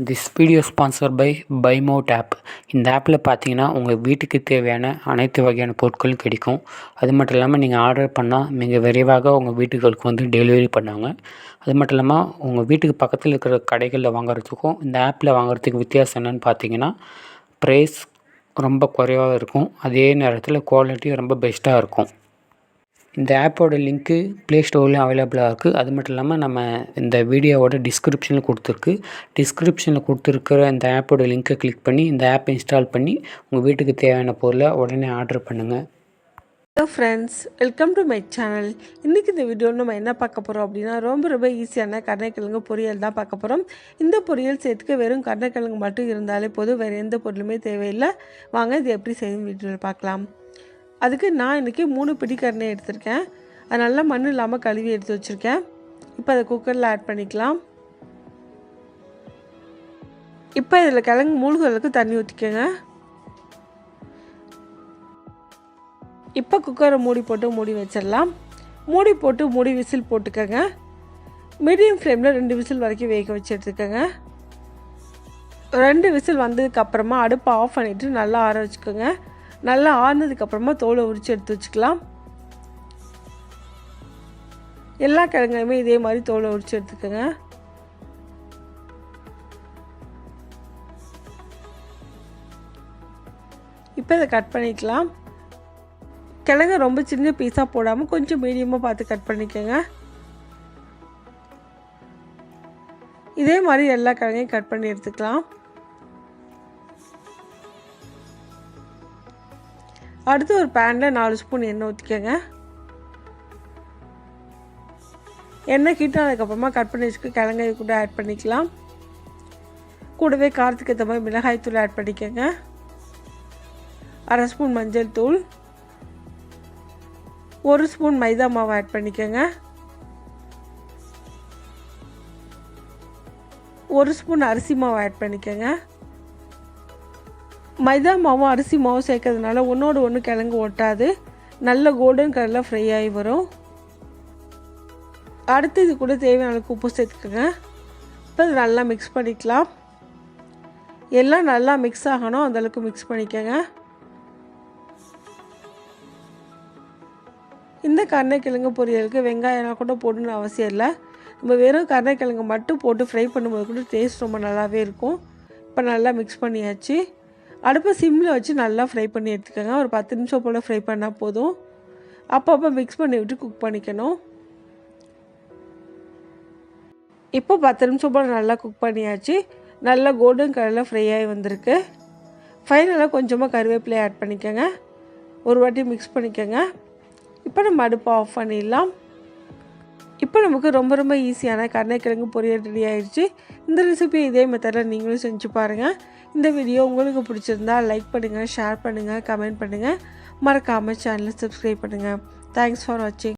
This video sponsor by பைமோட் app. இந்த ஆப்பில் பார்த்தீங்கன்னா உங்கள் வீட்டுக்கு தேவையான அனைத்து வகையான பொருட்களும் கிடைக்கும். அது மட்டும் இல்லாமல் நீங்கள் ஆர்டர் பண்ணால் மிக விரைவாக உங்கள் வீட்டுகளுக்கு வந்து டெலிவரி பண்ணுவாங்க. அது மட்டும் இல்லாமல் உங்கள் வீட்டுக்கு பக்கத்தில் இருக்கிற கடைகளில் வாங்குறதுக்கும் இந்த ஆப்பில் வாங்குறதுக்கு வித்தியாசம் என்னென்னு பார்த்தீங்கன்னா, ப்ரைஸ் ரொம்ப குறைவாக இருக்கும். அதே நேரத்தில் குவாலிட்டியும் ரொம்ப பெஸ்ட்டாக இருக்கும். இந்த ஆப்போட லிங்க்கு ப்ளே ஸ்டோர்லேயும் அவைலபிளாக இருக்குது. அது மட்டும் இல்லாமல் நம்ம இந்த வீடியோவோட டிஸ்கிரிப்ஷனில் கொடுத்துருக்கு. டிஸ்கிரிப்ஷனில் கொடுத்துருக்கிற இந்த ஆப்போட லிங்க்கை கிளிக் பண்ணி இந்த ஆப்பை இன்ஸ்டால் பண்ணி உங்கள் வீட்டுக்கு தேவையான பொருளை உடனே ஆர்டர் பண்ணுங்கள். Hello friends, welcome to my channel. இன்றைக்கி இந்த வீடியோவில் நம்ம என்ன பார்க்க போகிறோம் அப்படின்னா, ரொம்ப ஈஸியான கருணைக்கிழங்கு பொரியல் தான் பார்க்க போகிறோம். இந்த பொரியல் சேர்த்துக்க வெறும் கருணைக்கிழங்கு மட்டும் இருந்தாலே போதும், வேறு எந்த பொருளுமே தேவையில்லை. வாங்க இது எப்படி செய்யும் வீடியோவில் பார்க்கலாம். அதுக்கு நான் இன்றைக்கி 3 பிடி கருணை எடுத்திருக்கேன். அது நல்லா மண் இல்லாமல் கழுவி எடுத்து வச்சுருக்கேன். இப்போ அதை குக்கரில் ஆட் பண்ணிக்கலாம். இப்போ இதில் கிழங்கு மூழ்கிறதுக்கு தண்ணி ஊற்றிக்கோங்க. இப்போ குக்கரை மூடி வச்சிடலாம். மூடி விசில் போட்டுக்கோங்க. மீடியம் ஃப்ளேமில் 2 விசில் வரைக்கும் வேக வச்சு எடுத்துக்கோங்க. 2 விசில் வந்ததுக்கப்புறமா அடுப்பை ஆஃப் பண்ணிவிட்டு நல்லா ஆற வச்சுக்கோங்க. நல்லா ஆறுனதுக்கப்புறமா தோலை உரித்து எடுத்து வச்சுக்கலாம். எல்லா கிழங்கையுமே இதே மாதிரி தோலை உரித்து எடுத்துக்கோங்க. இப்போ இதை கட் பண்ணிக்கலாம். கிழங்கு ரொம்ப சின்ன பீஸாக போடாமல் கொஞ்சம் மீடியமாக பார்த்து கட் பண்ணிக்கோங்க. இதே மாதிரி எல்லா கிழங்கையும் கட் பண்ணி எடுத்துக்கலாம். அடுத்து ஒரு பேனில் 4 ஸ்பூன் எண்ணெய் ஊற்றிக்கோங்க. எண்ணெய் ஹீட் ஆனதுக்கப்புறமா கட் பண்ணி வச்சுக்க கிழங்காய் கூட ஆட் பண்ணிக்கலாம். கூடவே காரத்துக்கு ஏற்ற மாதிரி மிளகாய் தூள் ஆட் பண்ணிக்கோங்க. 1/2 ஸ்பூன் மஞ்சள் தூள், 1 ஸ்பூன் மைதா மாவு ஆட் பண்ணிக்கோங்க. 1 ஸ்பூன் அரிசி மாவு ஆட் பண்ணிக்கோங்க. மைதா மாவும் அரிசி மாவும் சேர்க்கறதுனால ஒன்றோடு ஒன்று கிழங்கு ஒட்டாது, நல்ல கோல்டன் கலரில் ஃப்ரை ஆகி வரும். அடுத்து இது கூட தேவையான அளவுக்கு உப்பு சேர்த்துக்கோங்க. இப்போ இது நல்லா மிக்ஸ் பண்ணிக்கலாம். எல்லாம் நல்லா மிக்ஸ் ஆகணும், அந்தளவுக்கு மிக்ஸ் பண்ணிக்கோங்க. இந்த கருணைக்கிழங்கு பொரியலுக்கு வெங்காயம்லாம் கூட போடணும்னு அவசியம் இல்லை. நம்ம வெறும் கருணைக்கிழங்கு மட்டும் போட்டு ஃப்ரை பண்ணும்போது கூட டேஸ்ட் ரொம்ப நல்லாவே இருக்கும். இப்போ நல்லா மிக்ஸ் பண்ணியாச்சு. அடுப்பை சிம்மில் வச்சு நல்லா ஃப்ரை பண்ணி எடுத்துக்கோங்க. ஒரு 10 நிமிஷம் போல் ஃப்ரை பண்ணால் போதும். அப்பப்போ மிக்ஸ் பண்ணி விட்டு குக் பண்ணிக்கணும். இப்போ 10 நிமிஷம் போல் நல்லா குக் பண்ணியாச்சு. நல்லா கோல்டன் கலரில் ஃப்ரை ஆகி வந்திருக்கு. ஃபைனலாக கொஞ்சமாக கருவேப்பிலை ஆட் பண்ணிக்கோங்க. ஒரு வாட்டி மிக்ஸ் பண்ணிக்கோங்க. இப்போ நம்ம அடுப்பை ஆஃப் பண்ணிடலாம். இப்போ நமக்கு ரொம்ப ஈஸியான கருணைக்கிழங்கு பொரியல் ரெடி ஆகிடுச்சு. இந்த ரெசிபி இதே மெத்தடில் நீங்களும் செஞ்சு பாருங்கள். இந்த வீடியோ உங்களுக்கு பிடிச்சிருந்தால் லைக் பண்ணுங்கள், ஷேர் பண்ணுங்கள், கமெண்ட் பண்ணுங்கள். மறக்காமல் சேனலை சப்ஸ்கிரைப் பண்ணுங்கள். தேங்க்ஸ் ஃபார் வாட்சிங்.